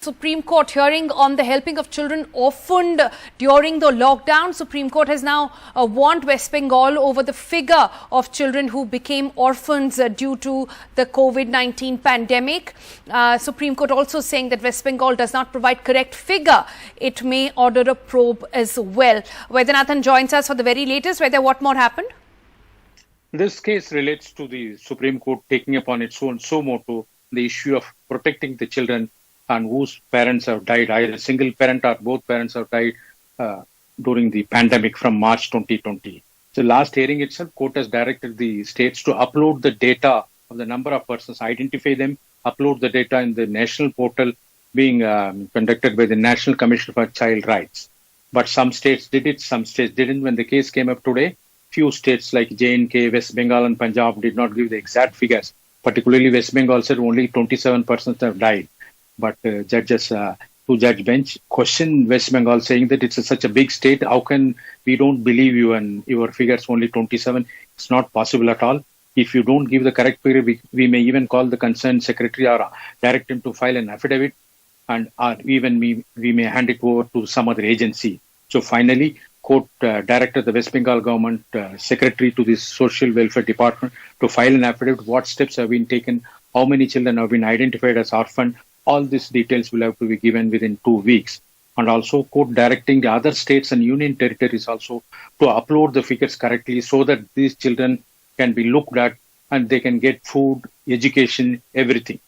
Supreme Court hearing on the helping of children orphaned during the lockdown. Supreme Court has now warned West Bengal over the figure of children who became orphans due to the COVID-19 pandemic. Supreme Court also saying that West Bengal does not provide correct figure. It may order a probe as well. Vaidyanathan joins us for the very latest. Vaidya, what more happened? This case relates to the Supreme Court taking upon its own suo motu the issue of protecting the children and whose parents have died, either single parent or both parents have died during the pandemic from March 2020. So last hearing itself, court has directed the states to upload the data of the number of persons, identify them, upload the data in the national portal being conducted by the National Commission for Child Rights. But some states did it, some states didn't. When the case came up today, few states like J&K, West Bengal and Punjab did not give the exact figures. Particularly West Bengal said only 27 persons have died. But judges, two-judge bench, questioned West Bengal saying that it's such a big state. How can we don't believe you and your figures only 27? It's not possible at all. If you don't give the correct figure, we may even call the concerned secretary or direct him to file an affidavit, and even we may hand it over to some other agency. So finally, court directed the West Bengal government secretary to the Social Welfare Department to file an affidavit. What steps have been taken? How many children have been identified as orphan? All these details will have to be given within 2 weeks. And also court directing the other states and union territories also to upload the figures correctly so that these children can be looked at and they can get food, education, everything.